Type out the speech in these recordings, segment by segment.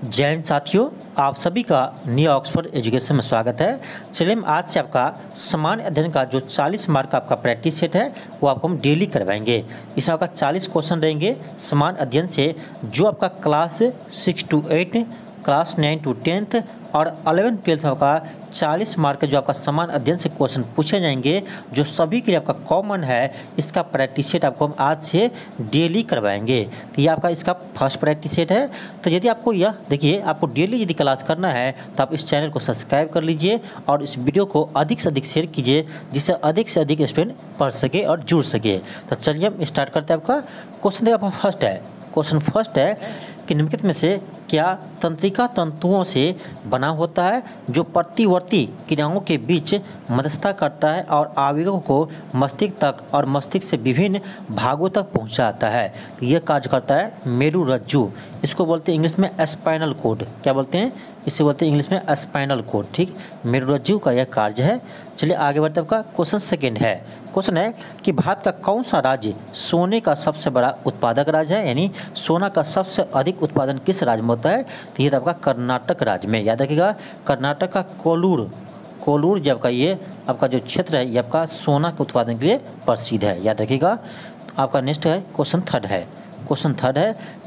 जय हिंद साथियों, आप सभी का न्यू ऑक्सफोर्ड एजुकेशन में स्वागत है। चलिए हम आज से आपका सामान्य अध्ययन का जो 40 मार्क का आपका प्रैक्टिस सेट है वो आपको हम डेली करवाएंगे। इसमें आपका 40 क्वेश्चन रहेंगे सामान्य अध्ययन से, जो आपका क्लास 6 to 8, क्लास 9 to 10 और 11 12 में आपका 40 मार्क के जो आपका सामान्य अध्ययन से क्वेश्चन पूछे जाएंगे, जो सभी के लिए आपका कॉमन है। इसका प्रैक्टिस सेट आपको हम आज से डेली करवाएंगे। तो ये आपका इसका फर्स्ट प्रैक्टिस सेट है। तो यदि आपको यह देखिए, आपको डेली यदि क्लास करना है तो आप इस चैनल को सब्सक्राइब कर लीजिए और इस वीडियो को अधिक से अधिक शेयर कीजिए, जिससे अधिक से अधिक स्टूडेंट पढ़ सके और जुड़ सके। तो चलिए हम स्टार्ट करते हैं। आपका क्वेश्चन देखिए, फर्स्ट है क्वेश्चन फर्स्ट है कि निम्नलिखित में से क्या तंत्रिका तंतुओं से बना होता है जो प्रतिवर्ती क्रियाओं के बीच मध्यस्थता करता है और आवेगों को मस्तिष्क तक और मस्तिष्क से विभिन्न भागों तक पहुंचाता है। तो यह कार्य करता है मेरुरज्जु। इसको बोलते हैं इंग्लिश में स्पाइनल कोड। क्या बोलते हैं? इसे बोलते हैं इंग्लिश में स्पाइनल कोड। ठीक, मेरुरज्जु का यह कार्य है। चलिए आगे बढ़ते हैं। आपका क्वेश्चन सेकेंड है। क्वेश्चन है कि भारत का कौन सा राज्य सोने का सबसे बड़ा उत्पादक राज्य है, यानी सोना का सबसे अधिक उत्पादन किस राज्य में होता है? तो ये आपका कर्नाटक राज्य में। याद रखिएगा, कर्नाटक का कोलूर जो आपका ये आपका जो क्षेत्र है, ये आपका सोना के उत्पादन के लिए प्रसिद्ध है। याद रखिएगा। तो आपका नेक्स्ट है क्वेश्चन थर्ड है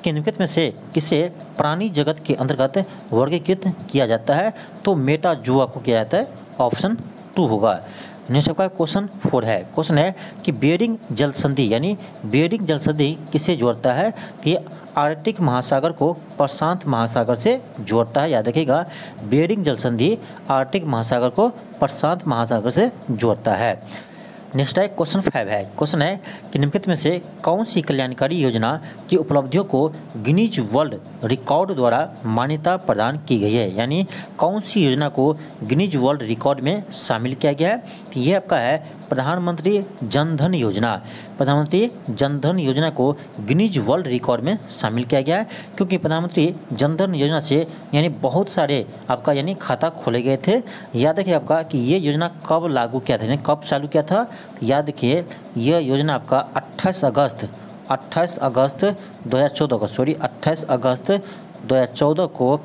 कि निम्नलिखित में से किसे प्राणी जगत के अंतर्गत वर्गीकृत किया जाता है? तो मेटाजोआ को किया जाता है। ऑप्शन 2 होगा। नेक्स्ट आपका क्वेश्चन 4 है। क्वेश्चन है कि बेरिंग जल संधि, यानी बेरिंग जल संधि किसे जोड़ता है? तो ये आर्कटिक महासागर को प्रशांत महासागर से जोड़ता है। याद रखिएगा, बेरिंग जल संधि आर्कटिक महासागर को प्रशांत महासागर से जोड़ता है। नेक्स्ट है क्वेश्चन 5 है। क्वेश्चन है कि निम्नलिखित में से कौन सी कल्याणकारी योजना की उपलब्धियों को गिनीज वर्ल्ड रिकॉर्ड द्वारा मान्यता प्रदान की गई है, यानी कौन सी योजना को गिनीज वर्ल्ड रिकॉर्ड में शामिल किया गया है? तो ये आपका है प्रधानमंत्री जनधन योजना। प्रधानमंत्री जनधन योजना को गिनीज वर्ल्ड रिकॉर्ड में शामिल किया गया है, क्योंकि प्रधानमंत्री जनधन योजना से यानी बहुत सारे आपका यानी खाता खोले गए थे। याद रखिए आपका कि ये योजना कब लागू किया था, यानी कब चालू किया था? तो याद रखिए, यह योजना आपका 28 अगस्त 2014 को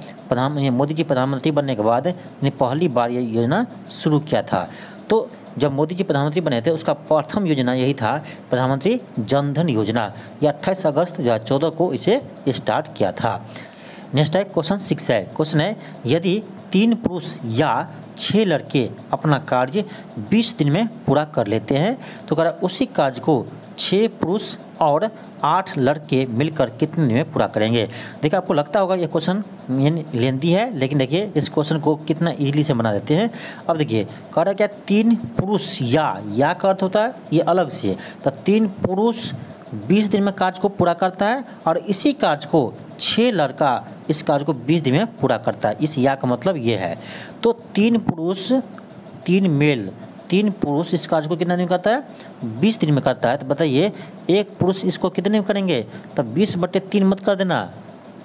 मोदी जी प्रधानमंत्री बनने के बाद पहली बार ये योजना शुरू किया था। तो जब मोदी जी प्रधानमंत्री बने थे, उसका प्रथम योजना यही था, प्रधानमंत्री जनधन योजना। ये 28 अगस्त 2014 को इसे स्टार्ट किया था। नेक्स्ट है क्वेश्चन 6 है। क्वेश्चन है यदि 3 पुरुष या 6 लड़के अपना कार्य 20 दिन में पूरा कर लेते हैं, तो कह रहा उसी कार्य को 6 पुरुष और 8 लड़के मिलकर कितने दिन में पूरा करेंगे? देखिए, आपको लगता होगा ये क्वेश्चन लेंथी है, लेकिन देखिए इस क्वेश्चन को कितना इजीली से बना देते हैं। अब देखिए, कह रहा क्या 3 पुरुष या का अर्थ होता है ये अलग से, तो 3 पुरुष 20 दिन में कार्य को पूरा करता है और इसी कार्य को 6 लड़का इस कार्य को 20 दिन में पूरा करता है। इस या का मतलब ये है। तो 3 पुरुष इस कार्य को कितना दिन में करता है? 20 दिन में करता है। तो बताइए, एक पुरुष इसको कितने दिन में करेंगे? तो 20/3 मत कर देना।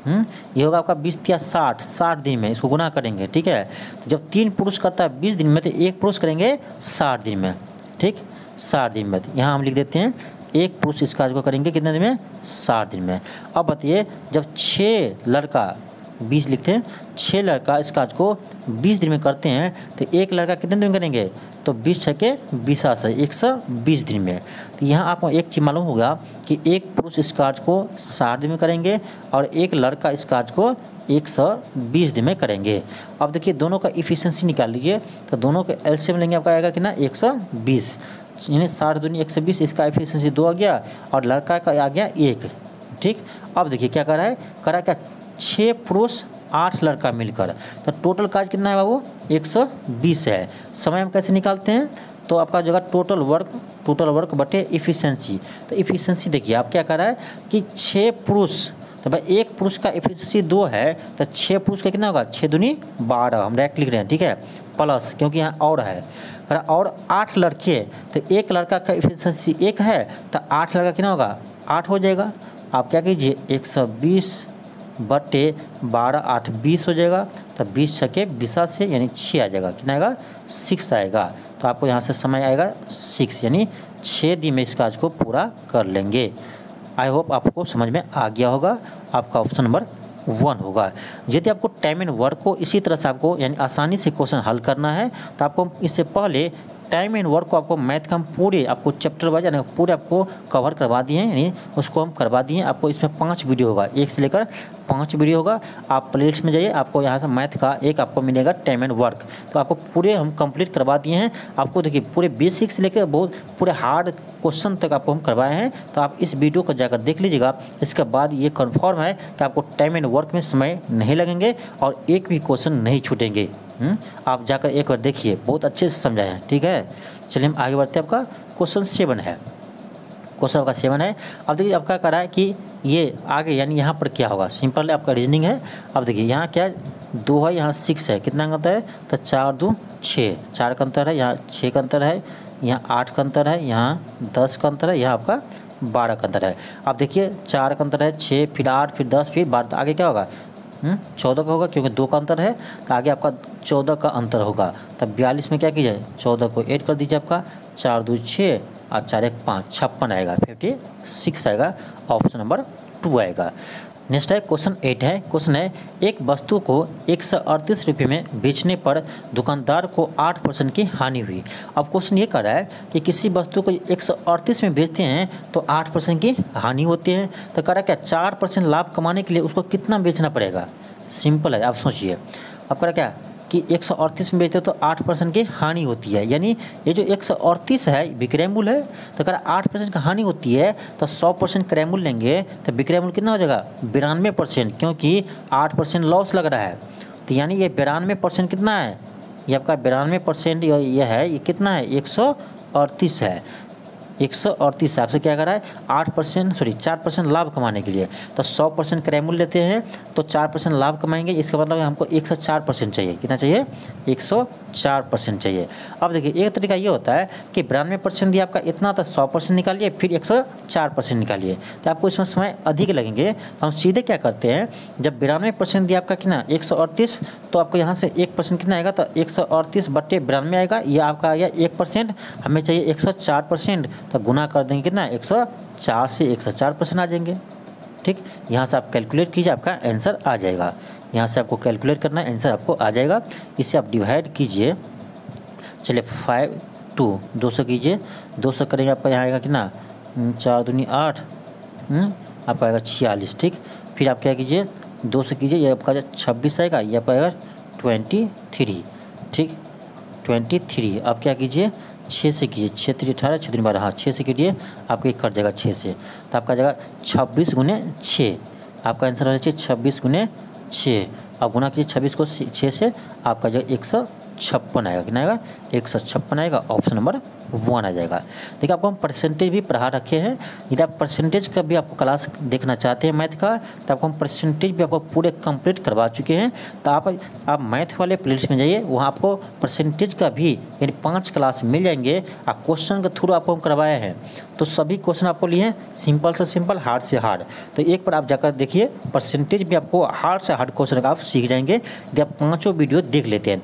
ये होगा आपका 20 या 60 दिन में इसको गुना करेंगे। ठीक है, तो जब 3 पुरुष करता है 20 दिन में, तो एक पुरुष करेंगे 60 दिन में। ठीक, 60 दिन में। यहाँ हम लिख देते हैं एक पुरुष इस कार्य को करेंगे कितने दिन में? 60 दिन में। अब बताइए, जब 6 लड़का 20 लिखते हैं, 6 लड़का इस कार्य को 20 दिन में करते हैं, तो एक लड़का कितने दिन में करेंगे? तो 20 छके 20 से 120 दिन में। तो यहाँ आपको एक चीज़ मालूम होगा कि एक पुरुष इस कार्य को 60 दिन में करेंगे और एक लड़का इस कार्य को 120 दिन में करेंगे। अब देखिए, दोनों का इफिशिएंसी निकाल लीजिए। तो दोनों के एलसीएम लेंगे, आपका आएगा कितना? 120, यानी 60 दूनी 120। इसका एफिशिएंसी 2 आ गया और लड़का का आ गया 1। ठीक, अब देखिए क्या कर रहा है, क्या 6 पुरुष 8 लड़का मिलकर, तो टोटल कार्य कितना है बाबू? 120 है। समय हम कैसे निकालते हैं? तो आपका जो टोटल वर्क बटे इफिशिएंसी। तो इफिशिएंसी देखिए आप क्या कर रहा है कि 6 पुरुष, तो भाई एक पुरुष का एफिशिएंसी 2 है, तो 6 पुरुष का कितना होगा? 6 दूनी 12, हम डायरेक्ट लिख रहे हैं। ठीक है, प्लस क्योंकि यहाँ और है, और 8 लड़के, तो एक लड़का का एफिशिएंसी 1 है, तो 8 लड़का कितना होगा? 8 हो जाएगा। आप क्या कीजिए, 120/12, 8 20 हो जाएगा। तो 20 छके 20 से यानी 6 आ जाएगा। कितना आएगा? 6 आएगा। तो आपको यहाँ से समय आएगा 6, यानी 6 दिन में इस कार्य को पूरा कर लेंगे। आई होप आपको समझ में आ गया होगा। आपका ऑप्शन नंबर 1 होगा। यदि आपको टाइम एंड वर्क को इसी तरह से आपको यानी आसानी से क्वेश्चन हल करना है तो आपको इससे पहले टाइम एंड वर्क को आपको मैथ का हम पूरे आपको चैप्टर वाइज यानी पूरे आपको कवर करवा दिए हैं, यानी उसको हम करवा दिए हैं। आपको इसमें 5 वीडियो होगा, 1 से लेकर 5 वीडियो होगा। आप प्लेलिस्ट में जाइए, आपको यहाँ से मैथ का एक आपको मिलेगा टाइम एंड वर्क, तो आपको पूरे हम कंप्लीट करवा दिए हैं। आपको देखिए पूरे बेसिक से लेकर बहुत पूरे हार्ड क्वेश्चन तक आपको हम करवाए हैं, तो आप इस वीडियो को जाकर देख लीजिएगा। इसके बाद ये कन्फर्म है कि आपको टाइम एंड वर्क में समय नहीं लगेंगे और एक भी क्वेश्चन नहीं छूटेंगे। आप जाकर एक बार देखिए, बहुत अच्छे से समझाए हैं, ठीक है। चलिए हम आगे बढ़ते हैं। आपका क्वेश्चन 7 है, क्वेश्चन आपका 7 है। अब देखिए आपका कह रहा है कि ये आगे यानी यहाँ पर क्या होगा, सिंपल है आपका रीजनिंग है। अब देखिए यहाँ क्या 2 है, यहाँ 6 है, कितना का अंतर है तो 4 2 6, 4 का अंतर है, यहाँ 6 का अंतर है, यहाँ 8 का अंतर है, यहाँ 10 का अंतर है, यहाँ आपका 12 का अंतर है। अब देखिए 4 का अंतर है, 6 फिर 8 फिर 10 फिर 12, आगे क्या होगा 14 का होगा, क्योंकि 2 का अंतर है तो आगे आपका 14 का अंतर होगा। तब 42 में क्या कीजिए 14 को ऐड कर दीजिए, आपका 4 2 6 और 4 1 5, 56 आएगा, 56 आएगा, ऑप्शन नंबर 2 आएगा। नेक्स्ट है क्वेश्चन 8 है। क्वेश्चन है एक वस्तु को 138 रुपये में बेचने पर दुकानदार को 8% की हानि हुई। अब क्वेश्चन ये कर रहा है कि किसी वस्तु को 138 में बेचते हैं तो 8% की हानि होती है, तो कह रहा है क्या 4% लाभ कमाने के लिए उसको कितना बेचना पड़ेगा। सिंपल है, आप सोचिए। अब कह रहा क्या कि 138 में बेचते हो तो 8% की हानि होती है, यानी ये जो 138 है विक्रय मूल्य है, तो अगर 8% की हानि होती है तो 100% क्रय मूल्य लेंगे तो विक्रय मूल्य कितना हो जाएगा 92%, क्योंकि 8% लॉस लग रहा है। तो यानी ये 92% कितना है, ये आपका 92% ये है, ये कितना है 138 है। 138 आपसे क्या कर रहा है 4% लाभ कमाने के लिए, तो 100% क्रय मूल्य लेते हैं तो 4% लाभ कमाएंगे। इसका मतलब हमको 104% चाहिए, कितना चाहिए 104% चाहिए। अब देखिए एक तरीका ये होता है कि 92% दिया आपका इतना, तो 100% निकालिए फिर 104% निकालिए, तो आपको इसमें समय अधिक लगेंगे। तो हम सीधे क्या करते हैं, जब 92% दिया आपका कितना 138, तो आपको यहाँ से 1% कितना आएगा तो 138/92 आएगा, ये आपका आया 1%, हमें चाहिए 104%, तो गुना कर देंगे कितना 104 से 104% आ जाएंगे। ठीक, यहाँ से आप कैलकुलेट कीजिए, आपका आंसर आ जाएगा। यहाँ से आपको कैलकुलेट करना है, आंसर आपको आ जाएगा। इससे आप डिवाइड कीजिए, चलिए 5 2 200 कीजिए, 200 करेंगे आपका यहाँ आएगा कितना 4 दूनी 8, आपका आएगा 46। ठीक, फिर आप क्या कीजिए 200 कीजिए, ये आपका 26 आएगा, ये आपका आएगा 23। ठीक 23, आप क्या कीजिए 6 से कीजिए, 6 3 18, 6 3 12, हाँ 6 से कीजिए, आपका एक कट जाएगा 6 से, तो आपका जाएगा 26 गुने 6, आपका आंसर होना चाहिए 26 गुने 6। अब गुना कीजिए 26 को 6 से, आपका जो 156 आएगा, कितना आएगा 156 आएगा, ऑप्शन नंबर 1 आ जाएगा। देखिए आपको हम परसेंटेज भी पढ़ा रखे हैं, यदि आप परसेंटेज का भी आपको क्लास देखना चाहते हैं मैथ का, तो आपको हम परसेंटेज भी आपको पूरे कंप्लीट करवा चुके हैं। तो आप मैथ वाले प्लेलिस्ट में जाइए, वहाँ आपको परसेंटेज का भी यानी 5 क्लास मिल जाएंगे। आप क्वेश्चन के थ्रू आपको हम करवाए हैं, तो सभी क्वेश्चन आपको लिए हैं सिंपल से सिंपल, हार्ड से हार्ड। तो एक बार आप जाकर देखिए, परसेंटेज भी आपको हार्ड से हार्ड क्वेश्चन का आप सीख जाएंगे यदि आप 5 वीडियो देख लेते हैं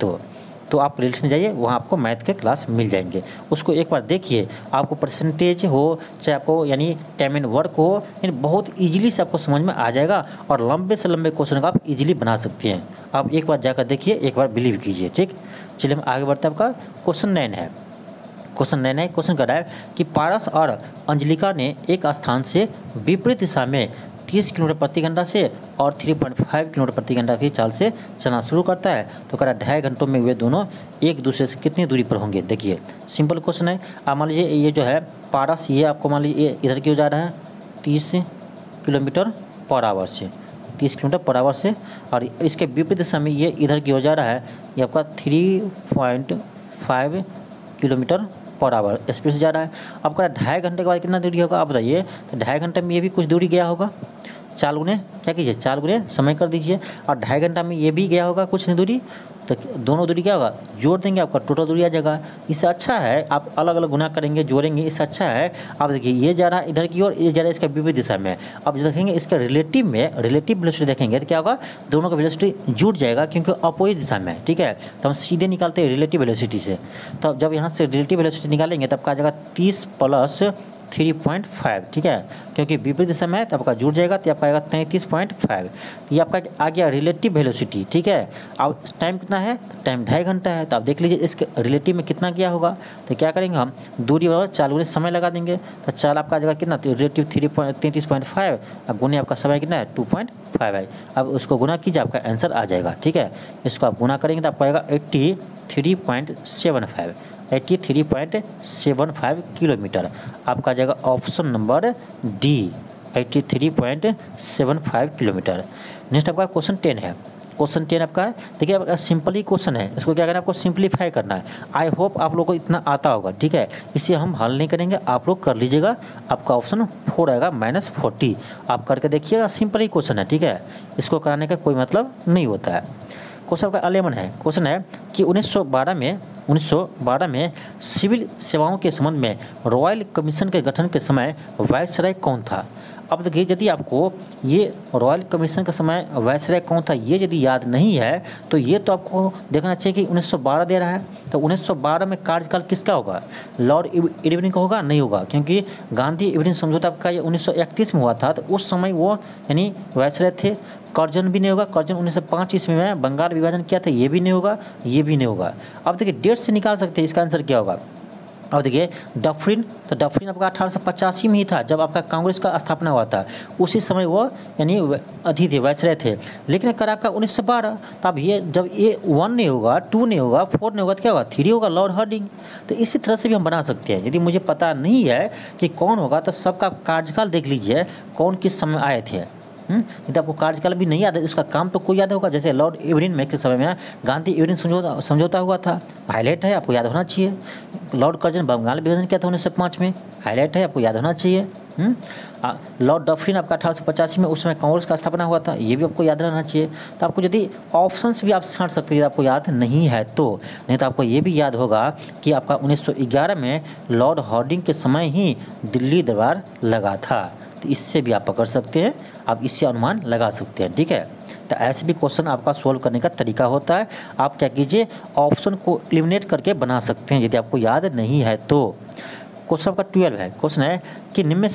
तो आप प्लेलिस्ट में जाइए, वहाँ आपको मैथ के क्लास मिल जाएंगे। उसको एक बार देखिए, आपको परसेंटेज हो चाहे आपको यानी टाइम एंड वर्क हो, यानी बहुत इजीली से आपको समझ में आ जाएगा और लंबे से लंबे क्वेश्चन का आप इजीली बना सकते हैं। आप एक बार जाकर देखिए, एक बार बिलीव कीजिए। ठीक, चलिए हम आगे बढ़ते हैं। आपका क्वेश्चन 9 है। क्वेश्चन 9 है, क्वेश्चन कर रहा है कि पारस और अंजलिका ने एक स्थान से विपरीत दिशा में 30 किलोमीटर प्रति घंटा से और 3.5 किलोमीटर प्रति घंटा की चाल से चलना शुरू करता है, तो कह रहा है 2.5 घंटों में वे दोनों एक दूसरे से कितनी दूरी पर होंगे। देखिए सिंपल क्वेश्चन है। आप मान लीजिए ये जो है पारस, ये आपको मान लीजिए इधर क्यों जा रहा है 30 किलोमीटर पर आवर से, 30 किलोमीटर पर आवर से, और इसके विपरीत दिशा में ये इधर की ओर जा रहा है, ये आपका 3.5 किलोमीटर पर आवर स्पीड से जा रहा है। अब कह रहा है 2.5 घंटे के बाद कितना दूरी होगा, आप बताइए। तो 2.5 घंटे में ये भी कुछ दूरी गया होगा, 4 गुने क्या कीजिए 4 गुने समय कर दीजिए, और 2.5 घंटा में ये भी गया होगा कुछ नहीं दूरी, तो दोनों दूरी क्या होगा जोड़ देंगे, आपका टोटल दूरी आ जाएगा। इससे अच्छा है आप अलग अलग गुना करेंगे जोड़ेंगे, इससे अच्छा है आप देखिए ये जा रहा है इधर की ओर, ये जा रहा है इसका विपरीत दिशा में। अब जो देखेंगे इसका रिलेटिव में रिलेटिव वेलोसिटी देखेंगे तो क्या होगा दोनों का वेलोसिटी जुड़ जाएगा, क्योंकि अपोजिट दिशा में। ठीक है, तो हम सीधे निकालते हैं रिलेटिव वेलोसिटी से। तो जब यहाँ से रिलेटिव वेलोसिटी निकालेंगे तब क्या आ जाएगा 30 + 3.5, ठीक है, क्योंकि विपरीत दिशा में है तो आपका जुड़ जाएगा, तो आपका आएगा 33.5। ये आपका आ गया रिलेटिव वेलोसिटी, ठीक है। अब टाइम कितना है, टाइम 2.5 घंटा है, तो आप देख लीजिए इसके रिलेटिव में कितना गया होगा। तो क्या करेंगे हम, दूरी और 4 गुने समय लगा देंगे, तो 4 आपका आ जाएगा कितना, रिलेटिव 33.5 और गुने आपका समय कितना है 2.5 है। अब उसको गुना कीजिए, आपका आंसर आ जाएगा, ठीक है। इसको आप गुना करेंगे तो आपको आएगा 83.75 किलोमीटर। आपका आ जाएगा option number D, 83.75 kilometre. Next आपका क्वेश्चन 10 है। क्वेश्चन 10 आपका है, देखिए आपका सिंपल ही क्वेश्चन है, इसको क्या करना है, आपको सिंपलीफाई करना है। आई होप आप लोगों को इतना आता होगा, ठीक है। इसे हम हल नहीं करेंगे, आप लोग कर लीजिएगा। आपका ऑप्शन 4 आएगा, -40। आप करके देखिएगा, सिंपल ही क्वेश्चन है, ठीक है। इसको कराने का कोई मतलब नहीं होता है। क्वेश्चन आपका 11 है। क्वेश्चन है कि 1912 में सिविल सेवाओं के संबंध में रॉयल कमीशन के गठन के समय वायसराय कौन था। अब देखिए, यदि आपको ये रॉयल कमीशन का समय वायसराय कौन था ये यदि याद नहीं है, तो ये तो आपको देखना चाहिए कि 1912 दे रहा है, तो 1912 में कार्यकाल किसका होगा, लॉर्ड इरविन का होगा, नहीं होगा, क्योंकि गांधी इरविन समझौता का ये 1931 में हुआ था, तो उस समय वो यानी वायसराय थे। कर्जन भी नहीं होगा, कर्जन 1905 ईस्वी में बंगाल विभाजन किया था, ये भी नहीं होगा, ये भी नहीं होगा। अब देखिए डेट से निकाल सकते हैं इसका आंसर क्या होगा। अब देखिए डफरिन, तो डफरिन आपका 1885 में ही था, जब आपका कांग्रेस का स्थापना हुआ था, उसी समय वो यानी अधि थे, वायसराय थे। लेकिन अगर आपका 1912, तो अब ये जब ये 1 नहीं होगा, 2 नहीं होगा, 4 नहीं होगा, तो क्या होगा, 3 होगा, लॉर्ड हार्डिंग। तो इसी तरह से भी हम बना सकते हैं। यदि मुझे पता नहीं है कि कौन होगा, तो सबका कार्यकाल देख लीजिए, कौन किस समय आए थे। यदि आपको कार्यकाल भी नहीं याद है, उसका काम तो कोई याद होगा। जैसे लॉर्ड इरविन में के समय में गांधी इरविन समझौता हुआ था, हाईलाइट है, आपको याद होना चाहिए। लॉर्ड कर्जन बंगाल विभाजन किया था 1905 में, हाईलाइट है, आपको याद होना चाहिए। लॉर्ड डफरिन आपका 1885 में, उस समय कांग्रेस का स्थापना हुआ था, ये भी आपको याद रहना चाहिए। तो आपको यदि ऑप्शंस भी आप छांट सकते हैं, आपको याद नहीं है तो, नहीं तो आपको ये भी याद होगा कि आपका 1911 में लॉर्ड हार्डिंग के समय ही दिल्ली दरबार लगा था। तो इससे भी आप पकड़ सकते हैं, आप इससे अनुमान लगा सकते हैं, ठीक है। तो ऐसे भी क्वेश्चन आपका सोल्व करने का तरीका होता है। आप क्या कीजिए, ऑप्शन को एलिमिनेट करके बना सकते हैं यदि आपको याद नहीं है तो। क्वेश्चन आपका 12 है। क्वेश्चन है कि निम्न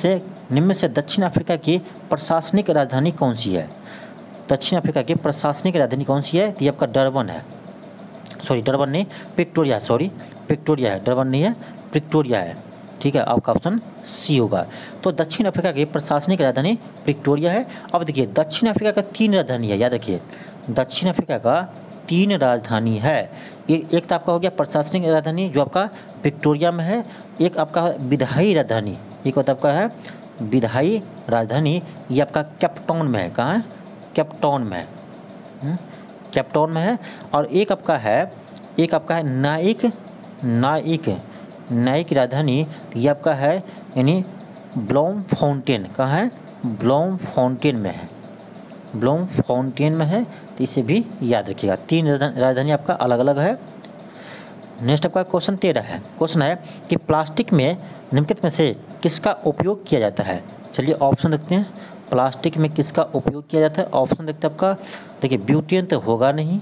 में से दक्षिण अफ्रीका की प्रशासनिक राजधानी कौन सी है। दक्षिण अफ्रीका की प्रशासनिक राजधानी कौन सी है, तो ये आपका डरबन है, सॉरी डरबन नहीं, प्रिटोरिया, सॉरी प्रिटोरिया है, डरबन नहीं है, प्रिटोरिया है, ठीक है। आपका ऑप्शन सी होगा। तो दक्षिण अफ्रीका की प्रशासनिक राजधानी प्रिटोरिया है। अब देखिए दक्षिण अफ्रीका का 3 राजधानी है, याद रखिए, दक्षिण अफ्रीका का 3 राजधानी है। एक तो आपका हो गया प्रशासनिक राजधानी जो आपका प्रिटोरिया में है, एक आपका विधायी राजधानी, एक होता आपका है विधायी राजधानी, ये आपका केपटाउन में है। कहाँ है, केपटाउन में है, केपटाउन में है। और एक आपका है न्यायिक राजधानी, ये आपका है यानी ब्लॉमफाउंटेन। कहाँ है, ब्लॉमफाउंटेन में है, ब्लॉमफाउंटेन में है, तो इसे भी याद रखिएगा। 3 राजधानी आपका अलग अलग है। नेक्स्ट आपका क्वेश्चन 13 है। क्वेश्चन है कि प्लास्टिक में निम्नलिखित में से किसका उपयोग किया जाता है। चलिए ऑप्शन देखते हैं, प्लास्टिक में किसका उपयोग किया जाता है। ऑप्शन देखते हैं आपका, देखिए ब्यूटेन तो होगा नहीं,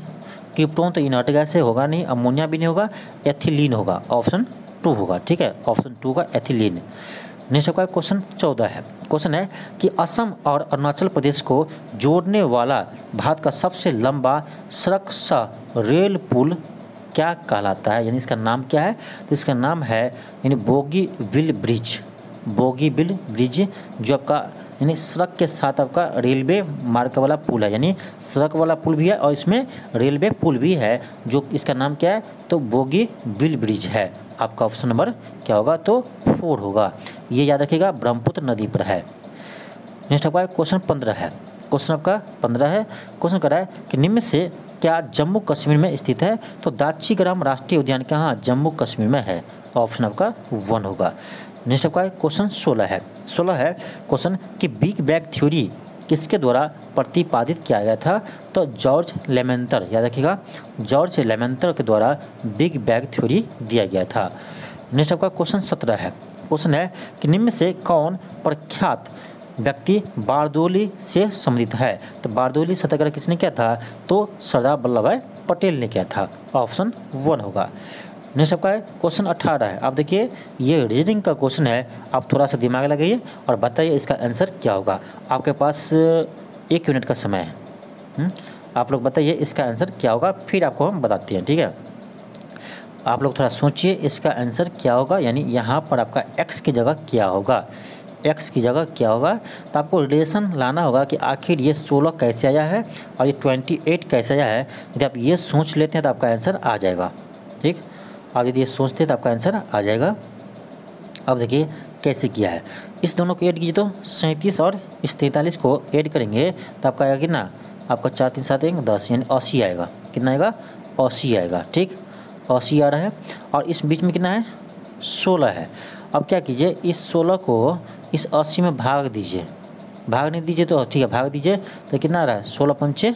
क्रिप्टोन तो इनर्ट गैस है, होगा नहीं, अमोनिया भी नहीं होगा, एथिलीन होगा, ऑप्शन 2 होगा, ठीक है, ऑप्शन 2 का एथिलीन। नेक्स्ट आपका क्वेश्चन 14 है। क्वेश्चन है कि असम और अरुणाचल प्रदेश को जोड़ने वाला भारत का सबसे लंबा सड़क सा रेल पुल क्या कहलाता है, यानी इसका नाम क्या है, तो इसका नाम है यानी बोगीबिल ब्रिज, बोगीबिल ब्रिज, जो आपका यानी सड़क के साथ आपका रेलवे मार्ग वाला पुल है, यानी सड़क वाला पुल भी है और इसमें रेलवे पुल भी है, जो इसका नाम क्या है, तो बोगीबिल ब्रिज है। आपका ऑप्शन नंबर क्या होगा, तो 4 होगा। ये याद रखिएगा, ब्रह्मपुत्र नदी पर है। नेक्स्ट आपका क्वेश्चन 15 है। क्वेश्चन आपका 15 है। क्वेश्चन कर रहा है कि निम्न से क्या जम्मू कश्मीर में स्थित है, तो दाचीग्राम राष्ट्रीय उद्यान कहाँ, जम्मू कश्मीर में है, ऑप्शन आपका 1 होगा। नेक्स्ट आपका क्वेश्चन 16 है। 16 है क्वेश्चन कि बिग बैंग थ्योरी किसके द्वारा प्रतिपादित किया गया था, तो जॉर्ज लेमेंतर, याद रखिएगा, जॉर्ज लेमेंतर के द्वारा बिग बैंग थ्योरी दिया गया था। नेक्स्ट आपका क्वेश्चन 17 है। क्वेश्चन है कि निम्न से कौन प्रख्यात व्यक्ति बारदोली से संबंधित है, तो बारदोली सत्याग्रह किसने किया था, तो सरदार वल्लभ भाई पटेल ने किया था, ऑप्शन 1 होगा। नेक्स्ट आपका है क्वेश्चन 18 है। आप देखिए ये रीजनिंग का क्वेश्चन है, आप थोड़ा सा दिमाग लगाइए और बताइए इसका आंसर क्या होगा। आपके पास 1 मिनट का समय है। आप लोग बताइए इसका आंसर क्या होगा, फिर आपको हम बताते हैं, ठीक है। आप लोग थोड़ा सोचिए इसका आंसर क्या होगा, यानी यहाँ पर आपका x की जगह क्या होगा, x की जगह क्या होगा। तो आपको रिलेशन लाना होगा कि आखिर ये 16 कैसे आया है और ये 28 कैसे आया है। यदि आप ये सोच लेते हैं तो आपका आंसर आ जाएगा, ठीक। आप यदि ये सोचते हैं तो आपका आंसर आ जाएगा। अब देखिए कैसे किया है, इस दोनों को ऐड कीजिए तो 37 और इस 43 को ऐड करेंगे तो आपका आएगा कितना, आपका 4 3 7 1 10 यानी 80 आएगा। कितना आएगा, 80 आएगा, ठीक। 80 आ रहा है और इस बीच में कितना है, 16 है। अब क्या कीजिए, इस 16 को इस 80 में भाग दीजिए, भाग नहीं दीजिए तो ठीक है, भाग दीजिए तो कितना आ रहा है, 16 पंचे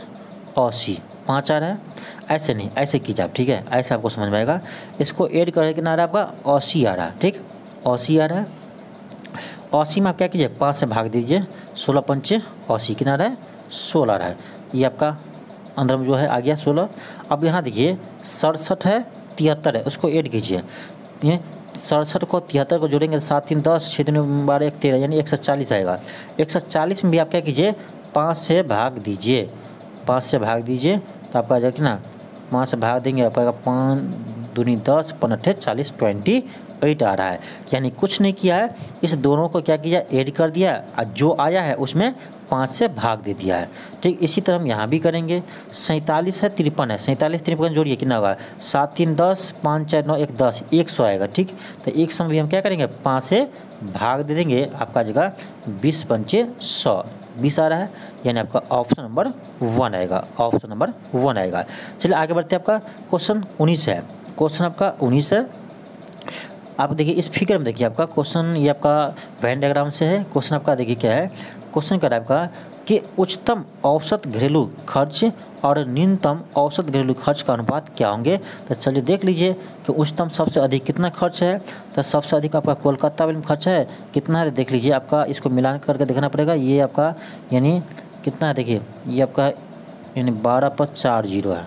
80, 5 आ रहा है। ऐसे नहीं, ऐसे कीजिए आप, ठीक है, ऐसे आपको समझ में आएगा। इसको ऐड करके कितना आ रहा है आपका, 80 आ रहा है, ठीक, 80 आ रहा है। 80 में आप क्या कीजिए, 5 से भाग दीजिए, 16 पंचे 80 कितना आ रहा है, 16 आ रहा है। ये आपका अंदर में जो है आ गया 16। अब यहाँ देखिए 67 है, 73 है, उसको ऐड कीजिए। ये 67 को 73 को जोड़ेंगे तो 7 3 10, 6 3 12 1 13 यानी 140 आएगा। 140 में भी आप क्या कीजिए, 5 से भाग दीजिए, 5 से भाग दीजिए तो आपका आ जाएगा कि ना, 5 से भाग देंगे आपका 5 दूनी 10 15 40 28 आ रहा है। यानी कुछ नहीं किया है, इस दोनों को क्या किया, ऐड कर दिया और जो आया है उसमें 5 से भाग दे दिया है, ठीक। इसी तरह हम यहाँ भी करेंगे। 47 है, 53 है, 47 53 जोड़िए कितना होगा, 7 3 10 5 4 9 1 10, 100 आएगा, ठीक। तो 100 में भी हम क्या करेंगे, 5 से भाग दे देंगे, आपका जगह 20 पंचे 100, 20 आ रहा है। यानी आपका ऑप्शन नंबर 1 आएगा, ऑप्शन नंबर 1 आएगा। चलिए आगे बढ़ते हैं, आपका क्वेश्चन 19 है। क्वेश्चन आपका 19 है। आप देखिए इस फिगर में देखिए आपका क्वेश्चन, ये आपका वेन डायग्राम से है। क्वेश्चन आपका देखिए क्या है, क्वेश्चन क्या है आपका कि उच्चतम औसत घरेलू खर्च और न्यूनतम औसत घरेलू खर्च का अनुपात क्या होंगे। तो चलिए देख लीजिए कि उच्चतम सबसे अधिक कितना खर्च है। तो सबसे अधिक आपका कोलकाता में खर्च है, कितना है देख लीजिए, आपका इसको मिलान करके देखना पड़ेगा। ये आपका यानी कितना है, देखिए ये आपका यानी 12 पर 4 जीरो है,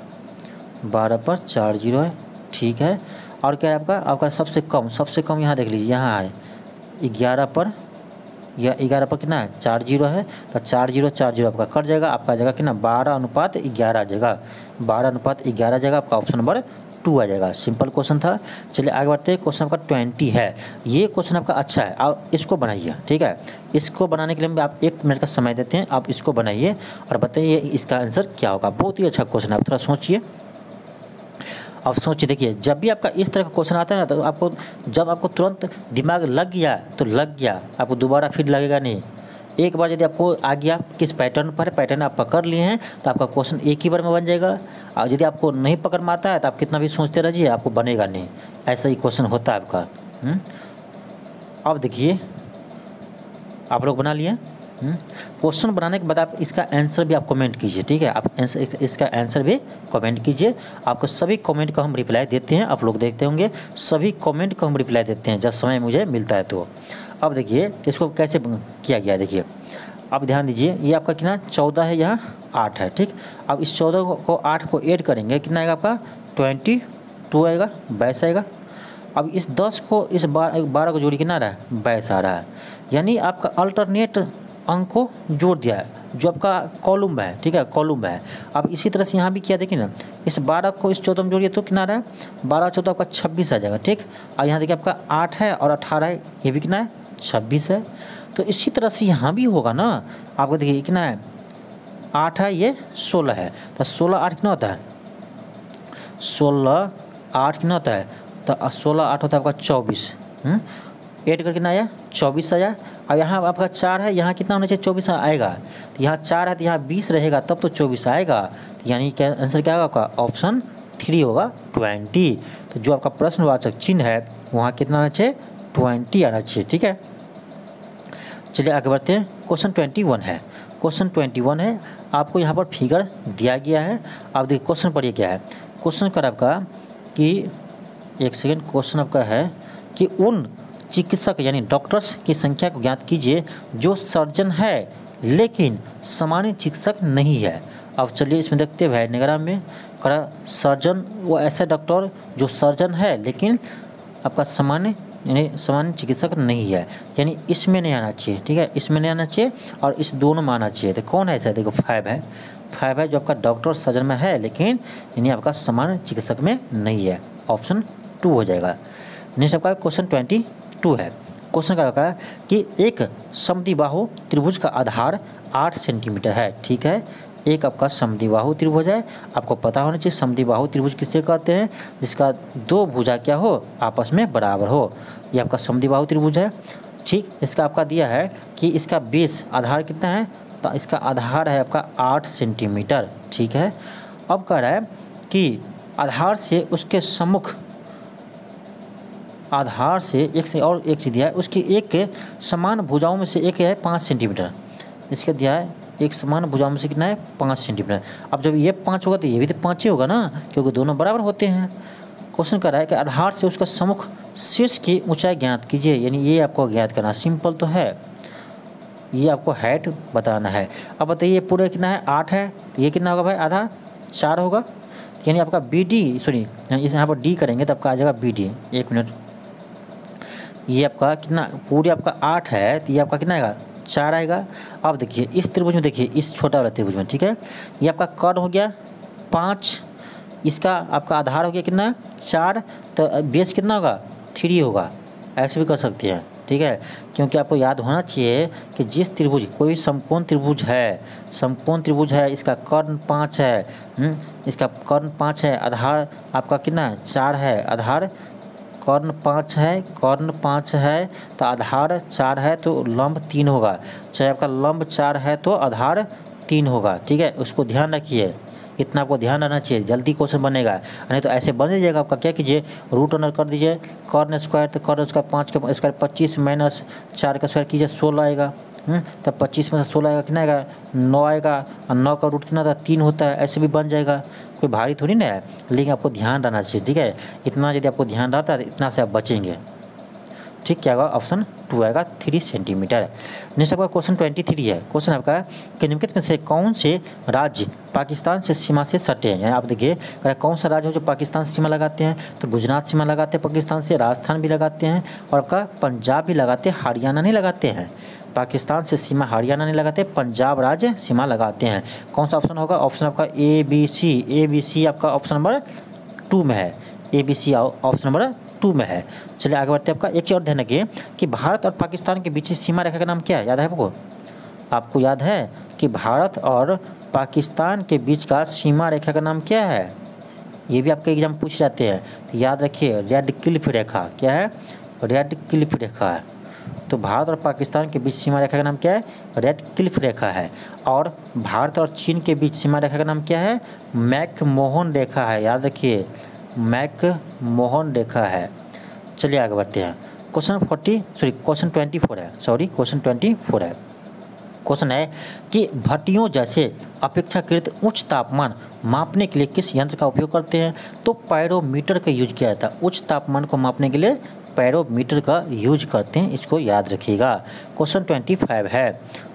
12 पर 4 जीरो है, ठीक है। और क्या है आपका सबसे कम यहाँ देख लीजिए, यहाँ है 11 पर, यह 11 पर कितना है, 4 जीरो है। तो 4 जीरो आपका कट जाएगा, आपका जगह कितना 12:11 आ जाएगा, 12:11 आ जाएगा। आपका ऑप्शन नंबर 2 आ जाएगा। सिंपल क्वेश्चन था। चलिए आगे बढ़ते हैं। क्वेश्चन आपका 20 है। ये क्वेश्चन आपका अच्छा है, आप इसको बनाइए, ठीक है। इसको बनाने के लिए आप 1 मिनट का समय देते हैं, आप इसको बनाइए और बताइए इसका आंसर क्या होगा। बहुत ही अच्छा क्वेश्चन है, आप थोड़ा सोचिए। अब सोचिए, देखिए जब भी आपका इस तरह का क्वेश्चन आता है ना, तो आपको जब आपको तुरंत दिमाग लग गया तो लग गया, आपको दोबारा फिर लगेगा नहीं। एक बार यदि आपको आ गया किस पैटर्न पर, पैटर्न आप पकड़ लिए हैं, तो आपका क्वेश्चन एक ही बार में बन जाएगा। और यदि आपको नहीं पकड़ में आता है तो आप कितना भी सोचते रहिए, आपको बनेगा नहीं। ऐसा ही क्वेश्चन होता है आपका। अब देखिए आप लोग बना लिए। क्वेश्चन बनाने के बाद आप इसका आंसर भी आप कमेंट कीजिए, ठीक है। आप इसका आंसर भी कमेंट कीजिए। आपको सभी कमेंट को हम रिप्लाई देते हैं, आप लोग देखते होंगे, सभी कमेंट को हम रिप्लाई देते हैं जब समय मुझे मिलता है तो। अब देखिए इसको कैसे किया गया, देखिए आप ध्यान दीजिए। ये आपका कितना 14 है, यहाँ 8 है, ठीक। अब इस 14 को 8 को ऐड करेंगे, कितना आएगा आपका 22 आएगा, 22 आएगा। अब इस 10 को इस 12 को जोड़ी कितना आ रहा है, 22 आ रहा है। यानी आपका अल्टरनेट अंक को जोड़ दिया है जो आपका कॉलम में है, ठीक है, कॉलम में है। अब इसी तरह से यहाँ भी किया, देखिए ना, इस 12 को इस 14 में जोड़िए तो कितना आ रहा है, 12 14 आपका 26 आ जाएगा, ठीक। और यहाँ देखिए आपका 8 है और 18 है, ये भी कितना है 26 है। तो इसी तरह से यहाँ भी होगा ना, आपको देखिए कितना है 8 है, ये 16 है। तो 16 8 कितना होता है, 16 8 कितना होता है, तो 16 8 होता है आपका 24। ऐड करके कितना आया 24 आया। और यहाँ आपका 4 है, यहाँ कितना होना चाहिए 24 आएगा। तो यहाँ 4 है तो यहाँ 20 रहेगा तब तो 24 आएगा। तो यानी क्या आंसर क्या होगा आपका, ऑप्शन 3 होगा 20। तो जो आपका प्रश्नवाचक चिन्ह है वहाँ कितना आना चाहिए 20 आना चाहिए, ठीक है। चलिए आगे बढ़ते हैं। क्वेश्चन 21 है। क्वेश्चन 21 है, आपको यहाँ पर फिगर दिया गया है। आप देखिए क्वेश्चन पढ़िए क्या है। क्वेश्चन कर आपका कि एक सेकेंड, क्वेश्चन आपका है कि उन चिकित्सक यानी डॉक्टर्स की संख्या को ज्ञात कीजिए जो सर्जन है लेकिन सामान्य चिकित्सक नहीं है। अब चलिए इसमें देखते हैं वेन डायग्राम में करा सर्जन वो ऐसा डॉक्टर जो सर्जन है लेकिन आपका सामान्य यानी सामान्य चिकित्सक नहीं है, यानी इसमें नहीं आना चाहिए, ठीक है, इसमें नहीं आना चाहिए और इस दोनों में आना चाहिए। तो कौन है ऐसा, देखो 5 है, 5 है जो आपका डॉक्टर सर्जन में है लेकिन यानी आपका सामान्य चिकित्सक में नहीं है, ऑप्शन 2 हो जाएगा। नेक्स्ट आपका क्वेश्चन 22 है। क्वेश्चन क्या होगा कि एक समद्विबाहु त्रिभुज का आधार 8 सेंटीमीटर है, ठीक है, एक आपका समद्विबाहु त्रिभुज है। आपको पता होना चाहिए समद्विबाहु त्रिभुज किसे कहते हैं, जिसका 2 भुजा क्या हो आपस में बराबर हो, ये आपका समद्विबाहु त्रिभुज है। ठीक, इसका आपका दिया है कि इसका बेस आधार कितना है, तो इसका आधार है आपका 8 सेंटीमीटर, ठीक है। अब कह रहा है कि आधार से उसके सम्मुख, आधार से एक से और एक चीज़ दिया है, उसकी एक के समान भुजाओं में से एक है 5 सेंटीमीटर, इसका दिया है एक समान भुजाओं में से कितना है 5 सेंटीमीटर। अब जब ये 5 होगा तो ये भी तो 5 ही होगा ना, क्योंकि दोनों बराबर होते हैं। क्वेश्चन कर रहा है कि आधार से उसका सम्मुख शीर्ष की ऊंचाई ज्ञात कीजिए, यानी ये आपको ज्ञात करना, सिंपल तो है, ये आपको हाइट बताना है। अब बताइए पूरे कितना है 8 है, ये कितना होगा भाई आधा 4 होगा, यानी आपका बी डी सॉरी इस यहाँ पर डी करेंगे तो आपका आ जाएगा बी डी। 1 मिनट, ये आपका कितना पूरे आपका 8 है तो ये आपका कितना आएगा 4 आएगा। अब देखिए इस त्रिभुज में, देखिए इस छोटा वाला त्रिभुज में, ठीक है, ये आपका कर्ण हो गया 5, इसका आपका आधार हो गया कितना 4, तो बेस कितना होगा 3 होगा, ऐसे भी कर सकते हैं, ठीक है, क्योंकि आपको याद होना चाहिए कि जिस त्रिभुज कोई भी समकोण त्रिभुज है, समकोण त्रिभुज है, इसका कर्ण 5 है, इसका कर्ण 5 है, आधार आपका कितना है 4 है, आधार कर्ण 5 है, कर्ण 5 है तो आधार 4 है तो लंब 3 होगा, चाहे आपका लंब 4 है तो आधार 3 होगा, ठीक है, उसको ध्यान रखिए, इतना आपको ध्यान रहना चाहिए, जल्दी क्वेश्चन बनेगा, नहीं तो ऐसे बन जाएगा आपका। क्या कीजिए रूट अंडर कर दीजिए, कर्ण स्क्वायर तो कर्ण स्क्वायर 5 का स्क्वायर 25 माइनस 4 का स्क्वायर कीजिए 16 आएगा, तब 25 में से 16 आएगा कितना आएगा 9 आएगा, और 9 का रूट कितना था 3 होता है, ऐसे भी बन जाएगा, कोई भारी थोड़ी ना है, लेकिन आपको ध्यान रहना चाहिए, ठीक है, इतना यदि आपको ध्यान रहता है तो इतना से आप बचेंगे। ठीक, क्या होगा ऑप्शन 2 आएगा 3 सेंटीमीटर। नेक्स्ट आपका क्वेश्चन 23 है। क्वेश्चन आपका कि निम्नलिखित में से कौन से राज्य पाकिस्तान से सीमा से सटे हैं, आप देखिए कौन सा राज्य हो जो पाकिस्तान से सीमा लगाते हैं, तो गुजरात सीमा लगाते हैं पाकिस्तान से, राजस्थान भी लगाते हैं और आपका पंजाब भी लगाते हैं, हरियाणा नहीं लगाते हैं। पाकिस्तान से सीमा हरियाणा नहीं लगाते, पंजाब राज्य सीमा लगाते हैं। कौन सा ऑप्शन होगा, ऑप्शन आपका ए बी सी आपका ऑप्शन नंबर 2 में है, a b c option number 2 में है। चलिए आगे बढ़ते हैं। आपका एक चीज़ और ध्यान रखिए कि भारत और पाकिस्तान के बीच सीमा रेखा का नाम क्या है, याद है आपको, आपको याद है कि भारत और पाकिस्तान के बीच का सीमा रेखा का नाम क्या है, ये भी आपके एग्जाम पूछ जाते हैं, तो याद रखिए रेड क्लिफ रेखा, क्या है रेड क्लिफ रेखा है। तो भारत और पाकिस्तान के बीच सीमा रेखा का नाम क्या है, रेड क्लिफ रेखा है। और भारत और चीन के बीच सीमा रेखा का नाम क्या है, मैकमोहन रेखा है, याद रखिए मैकमोहन रेखा है। चलिए आगे बढ़ते हैं। क्वेश्चन 24 है, क्वेश्चन 24 है। क्वेश्चन है कि भट्टियों जैसे अपेक्षाकृत उच्च तापमान मापने के लिए किस यंत्र का उपयोग करते हैं, तो पैरोमीटर का यूज किया जाता है। उच्च तापमान को मापने के लिए पैरोमीटर का यूज करते हैं, इसको याद रखिएगा। क्वेश्चन 25 है।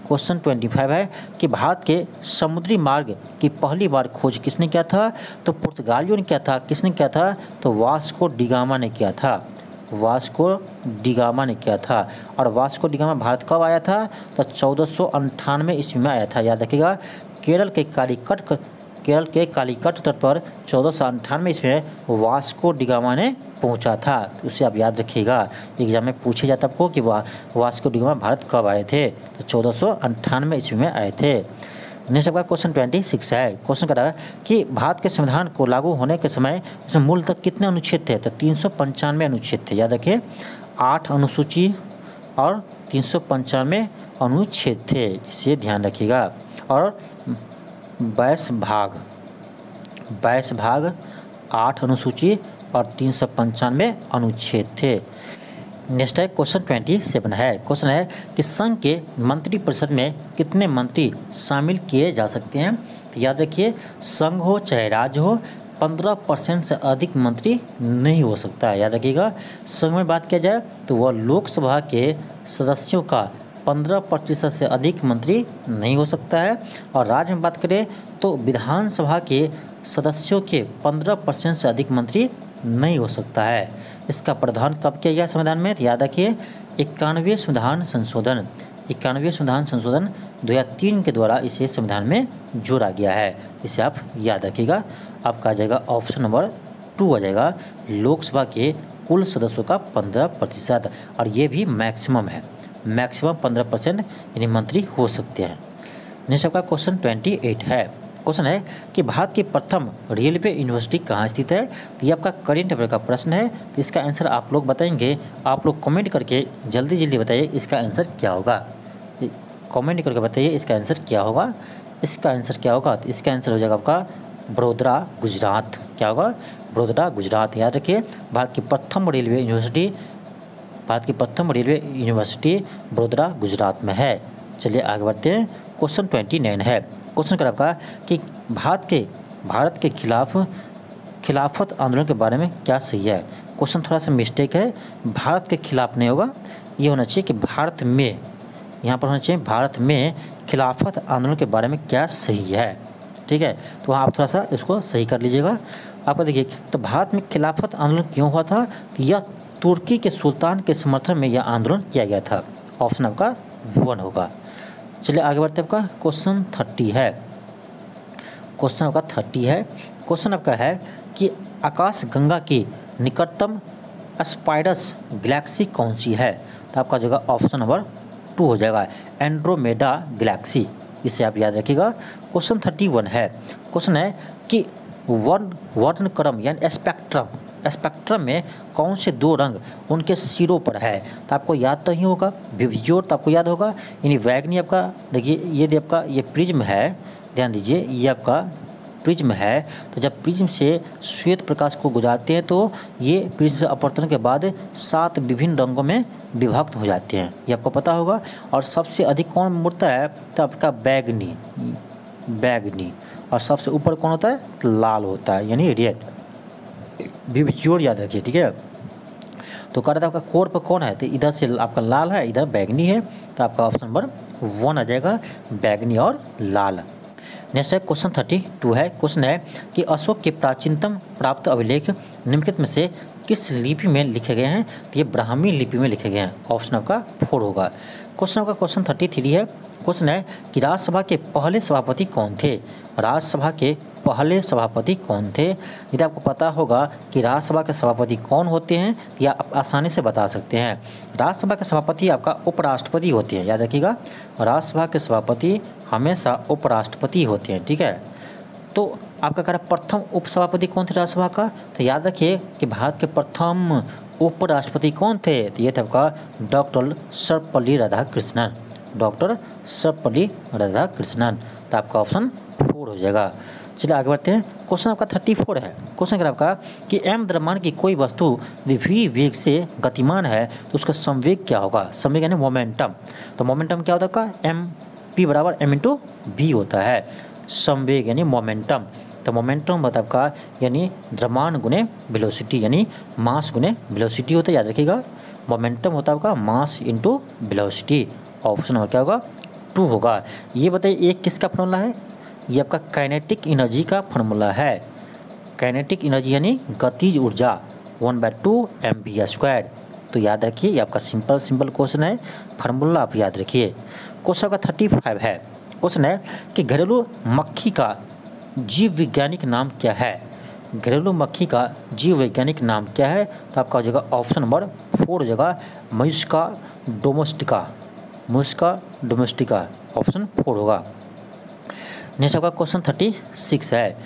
क्वेश्चन 25 है कि भारत के समुद्री मार्ग की पहली बार खोज किसने किया था, तो पुर्तगालियों ने किया था। किसने किया था, तो वास्को डिगामा ने किया था, वास्को डिगामा ने किया था। और वास्को डिगामा भारत कब आया था, तो 1498 ईस्वी में आया था, याद रखिएगा। केरल के कालीकट तट पर 1498 ईस्वी में वास्को डिगामा ने पहुंचा था, तो उसे आप याद रखिएगा, एग्जाम में पूछे जाता आपको कि वास्को डिगामा भारत कब आए थे, तो 1498 ईस्वी में आए थे। नेक्स्ट आपका क्वेश्चन 26 है। क्वेश्चन कर रहा है कि भारत के संविधान को लागू होने के समय इसमें मूलतः कितने अनुच्छेद थे, तो 395 अनुच्छेद थे, याद रखिए 8 अनुसूची और 395 अनुच्छेद थे, इसे ध्यान रखिएगा। और 22 भाग 8 अनुसूची और 395 अनुच्छेद थे। नेक्स्ट है क्वेश्चन 27 है। क्वेश्चन है कि संघ के मंत्रिपरिषद में कितने मंत्री शामिल किए जा सकते हैं, तो याद रखिए संघ हो चाहे राज्य हो 15% से अधिक मंत्री नहीं हो सकता है, याद रखिएगा। संघ में बात किया जाए तो वह लोकसभा के सदस्यों का 15% से अधिक मंत्री नहीं हो सकता है। और राज्य में बात करें तो विधानसभा के सदस्यों के 15% से अधिक मंत्री नहीं हो सकता है। इसका प्रावधान कब किया गया संविधान में? तो याद रखिए 91वें संविधान संशोधन 2003 के द्वारा इसे संविधान में जोड़ा गया है। इसे आप याद रखिएगा। आपका आ जाएगा ऑप्शन नंबर 2 आ जाएगा लोकसभा के कुल सदस्यों का 15%, और ये भी मैक्सिमम है, मैक्सिमम 15% यानी मंत्री हो सकते हैं। नेक्स्ट आपका क्वेश्चन 28 है। क्वेश्चन है कि भारत की प्रथम रेलवे यूनिवर्सिटी कहाँ स्थित है? तो ये आपका करेंट अफेयर का प्रश्न है। तो इसका आंसर आप लोग बताएंगे, आप लोग कमेंट करके जल्दी बताइए इसका आंसर क्या होगा। कमेंट करके बताइए इसका आंसर क्या होगा। इसका आंसर क्या होगा? तो इसका आंसर हो जाएगा आपका बड़ौदा गुजरात। क्या होगा? बड़ौदा गुजरात। याद रखिए भारत की प्रथम रेलवे यूनिवर्सिटी बड़ौदा गुजरात में है। चलिए आगे बढ़ते हैं। क्वेश्चन 29 है। क्वेश्चन कर आपका कि भारत के खिलाफत आंदोलन के बारे में क्या सही है? क्वेश्चन थोड़ा सा मिस्टेक है, भारत के खिलाफ नहीं होगा, ये होना चाहिए कि भारत में, यहाँ पर होना चाहिए भारत में खिलाफत आंदोलन के बारे में क्या सही है। ठीक है, तो आप थोड़ा सा इसको सही कर लीजिएगा। आपको देखिए तो भारत में खिलाफत आंदोलन क्यों हुआ था? यह तुर्की के सुल्तान के समर्थन में यह आंदोलन किया गया था। ऑप्शन आपका 1 होगा। चलिए आगे बढ़ते हैं। आपका क्वेश्चन 30 है। क्वेश्चन आपका है कि आकाश गंगा की निकटतम स्पाइरस गैलेक्सी कौन सी है? तो आपका जगह ऑप्शन नंबर 2 हो जाएगा एंड्रोमेडा गैलेक्सी। इसे आप याद रखिएगा। क्वेश्चन 31 है। क्वेश्चन है कि वर्णक्रम यानी स्पेक्ट्रम में कौन से 2 रंग उनके सिरों पर है? तो आपको याद तो ही होगा, विबज्योर तो आपको याद होगा, यानी वैगनी आपका देखिए ये आपका ये प्रिज्म है, ध्यान दीजिए ये आपका प्रिज्म है। तो जब प्रिज्म से श्वेत प्रकाश को गुजारते हैं तो ये प्रिज्म से अपवर्तन के बाद 7 विभिन्न रंगों में विभक्त हो जाते हैं, ये आपको पता होगा। और सबसे अधिक कौन मुड़ता है? तो आपका बैगनी। और सबसे ऊपर कौन होता है? तो लाल होता है, यानी रेड। विबज्योर याद रखिए, ठीक है। तो कह रहा था आपका कोर पर कौन है? तो इधर से आपका लाल है, इधर बैगनी है। तो आपका ऑप्शन नंबर 1 आ जाएगा बैगनी और लाल। नेक्स्ट है क्वेश्चन 32 है। क्वेश्चन है कि अशोक के प्राचीनतम प्राप्त अभिलेख निम्नलिखित में से किस लिपि में लिखे गए हैं? तो ये ब्राह्मी लिपि में लिखे गए हैं। ऑप्शन आपका 4 होगा। क्वेश्चन 33 है। क्वेश्चन है कि राज्यसभा के पहले सभापति कौन थे? राज्यसभा के पहले सभापति कौन थे? यदि आपको पता होगा कि राज्यसभा के सभापति कौन होते हैं या आप आसानी से बता सकते हैं। राज्यसभा के सभापति आपका उपराष्ट्रपति होते हैं, याद रखिएगा। राज्यसभा के सभापति हमेशा उपराष्ट्रपति होते हैं, ठीक है। तो आपका कह रहा प्रथम उपसभापति कौन थे राज्यसभा का? तो याद रखिए कि भारत के प्रथम उपराष्ट्रपति कौन थे? तो ये थे आपका डॉक्टर सर्वपल्ली राधाकृष्णन। तो आपका ऑप्शन 4 हो जाएगा। चलिए आगे बढ़ते हैं। क्वेश्चन आपका 34 है। क्वेश्चन आपका कि m द्रव्यमान की कोई वस्तु v वेग से गतिमान है तो उसका संवेग क्या होगा? संवेग यानी मोमेंटम। तो मोमेंटम क्या होता है? mp बराबर m/v होता है। संवेग यानी मोमेंटम। तो मोमेंटम होता है आपका यानी द्रव्यमान गुने वेलोसिटी, यानी मास गुने वेलोसिटी होता है, याद रखिएगा। मोमेंटम होता है आपका mass into velocity. Option number क्या होगा? 2 होगा। ये बताइए एक किसका फॉर्मूला है? ये आपका काइनेटिक एनर्जी का फॉर्मूला है। काइनेटिक एनर्जी यानी गतिज ऊर्जा 1/2 mv²। तो याद रखिए ये आपका सिंपल क्वेश्चन है, फार्मूला आप याद रखिए। क्वेश्चन का 35 है। क्वेश्चन है कि घरेलू मक्खी का जीव वैज्ञानिक नाम क्या है? घरेलू मक्खी का जीव वैज्ञानिक नाम क्या है? तो आपका हो जाएगा ऑप्शन नंबर 4 हो जाएगा म्यूस्का डोमेस्टिका। ऑप्शन 4 होगा। नेक्स्ट आपका क्वेश्चन 36 है।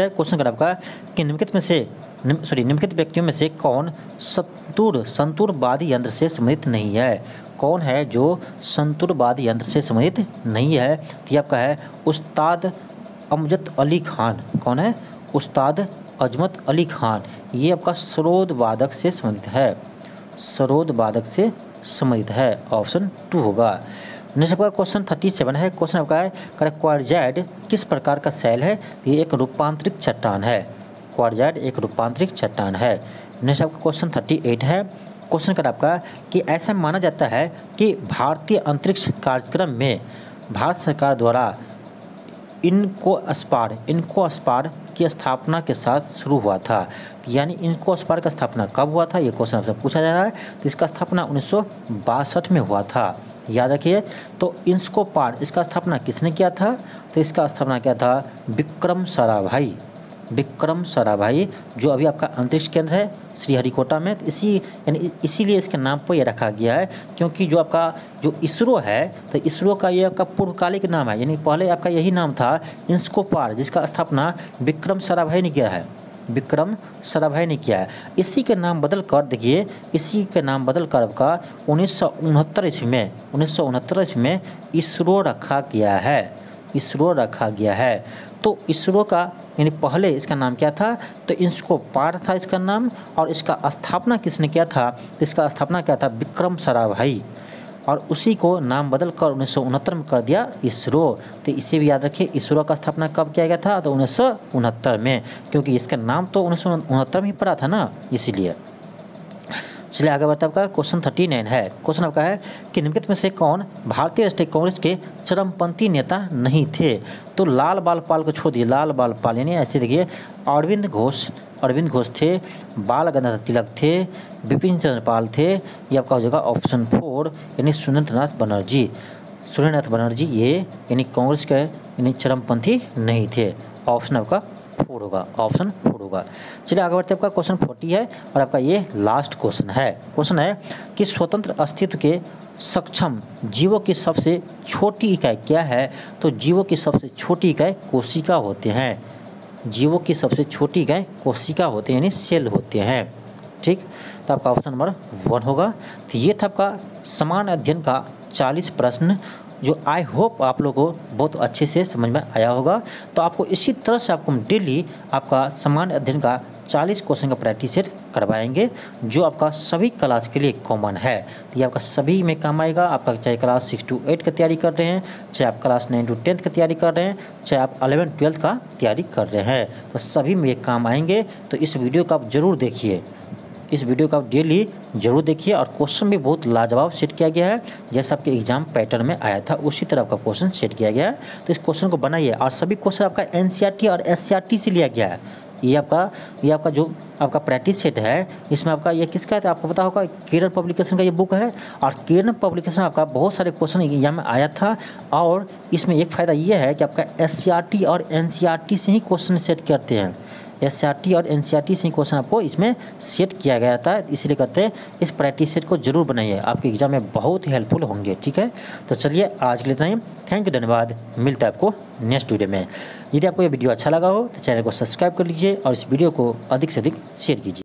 क्वेश्चन कर आपका कि निम्नलिखित व्यक्तियों में से कौन संतुरवादी यंत्र से संबंधित नहीं है? कौन है जो संतुरवादी यंत्र से संबंधित नहीं है? तो ये आपका है उस्ताद अमजद अली खान। कौन है? उस्ताद अजमत अली खान। ये आपका सरोद वादक से संबंधित है। ऑप्शन 2 होगा। नेक्स्ट आपका क्वेश्चन 37 है। क्वेश्चन आपका है क्वार्जाइड किस प्रकार का शैल है? ये एक रूपांतरित चट्टान है। क्वार्जाइड एक रूपांतरित चट्टान है। नेक्स्ट आपका क्वेश्चन 38 है। क्वेश्चन का आपका कि ऐसा माना जाता है कि भारतीय अंतरिक्ष कार्यक्रम में भारत सरकार द्वारा इनको स्पार की स्थापना के साथ शुरू हुआ था। यानी इनको स्पार का स्थापना कब हुआ था, ये क्वेश्चन आपसे पूछा जा रहा है। तो इसका स्थापना 1962 में हुआ था, याद रखिए। तो इंस्कोपार इसका स्थापना किसने किया था, तो इसका स्थापना किया था विक्रम साराभाई, जो अभी आपका अंतरिक्ष केंद्र है श्रीहरिकोटा में। तो इसीलिए इसके नाम पर यह रखा गया है, क्योंकि जो इसरो है, तो इसरो का ये आपका पूर्वकालिक नाम है। यानी पहले आपका यही नाम था इंस्कोपार, जिसका स्थापना विक्रम साराभाई ने किया है। इसी के नाम बदल कर देखिए, आपका 1969 में इसरो रखा गया है। तो इसरो का यानी पहले इसका नाम क्या था, तो इंस्कोपार था इसका नाम, और इसका स्थापना किसने किया था, तो इसका स्थापना किया था विक्रम साराभाई, और उसी को नाम बदल कर 1969 में कर दिया इसरो। तो इसे भी याद रखिए, इसरो का स्थापना कब किया गया था, तो 1969 में, क्योंकि इसका नाम तो 1969 में ही पड़ा था ना, इसीलिए। चलिए आगे बढ़ते आपका क्वेश्चन 39 है। क्वेश्चन आपका है कि निम्नलिखित में से कौन भारतीय राष्ट्रीय कांग्रेस के चरमपंथी नेता नहीं थे। तो लाल बाल पाल को छोड़ दिए, लाल बाल पाल यानी ऐसे देखिए, अरविंद घोष थे, बाल गंगाधर तिलक थे, बिपिन चंद्र पाल थे। ये आपका हो जाएगा ऑप्शन 4 यानी सुरेंद्रनाथ बनर्जी ये यानी कांग्रेस के यानी चरमपंथी नहीं थे। ऑप्शन आपका 4 होगा। चलिए आगे बढ़ते आपका क्वेश्चन 40 है, और आपका ये लास्ट क्वेश्चन है कि स्वतंत्र अस्तित्व के सक्षम जीवों की सबसे छोटी इकाई क्या है। तो जीवों की सबसे छोटी इकाई कोशिका होते हैं। यानी सेल होते हैं। ठीक, तो आपका ऑप्शन नंबर 1 होगा। तो ये था आपका समान अध्ययन का 40 प्रश्न, जो आई होप आप लोगों को बहुत अच्छे से समझ में आया होगा। तो आपको इसी तरह से आपको डेली आपका समान अध्ययन का 40 क्वेश्चन का प्रैक्टिस सेट करवाएंगे, जो आपका सभी क्लास के लिए कॉमन है। तो ये आपका सभी में काम आएगा। आपका चाहे क्लास 6 to 8 का तैयारी कर रहे हैं, चाहे आप क्लास 9 to 10 का तैयारी कर रहे हैं, चाहे आप 11 12 का तैयारी कर रहे हैं, तो सभी में ये काम आएंगे। तो इस वीडियो को आप ज़रूर देखिए, डेली जरूर देखिए। और क्वेश्चन भी बहुत लाजवाब सेट किया गया है, जैसा आपके एग्जाम पैटर्न में आया था उसी तरह आपका क्वेश्चन सेट किया गया है। तो इस क्वेश्चन को बनाइए, और सभी क्वेश्चन आपका NCERT और SCERT से लिया गया है। ये आपका जो आपका प्रैक्टिस सेट है, इसमें आपका ये किसका है, तो आपको पता होगा किरण पब्लिकेशन का ये बुक है। और किरण पब्लिकेशन आपका बहुत सारे क्वेश्चन एग्जाम में आया था, और इसमें एक फ़ायदा ये है कि आपका SCERT और NCERT से ही क्वेश्चन सेट करते हैं। SCERT और NCERT से क्वेश्चन आपको इसमें सेट किया गया था, इसलिए कहते हैं इस प्रैक्टिस सेट को जरूर बनाइए, आपके एग्जाम में बहुत ही हेल्पफुल होंगे। ठीक है, तो चलिए आज के लिए इतना ही। थैंक यू, धन्यवाद। मिलता है आपको नेक्स्ट वीडियो में। यदि आपको ये वीडियो अच्छा लगा हो तो चैनल को सब्सक्राइब कर लीजिए, और इस वीडियो को अधिक से अधिक शेयर कीजिए।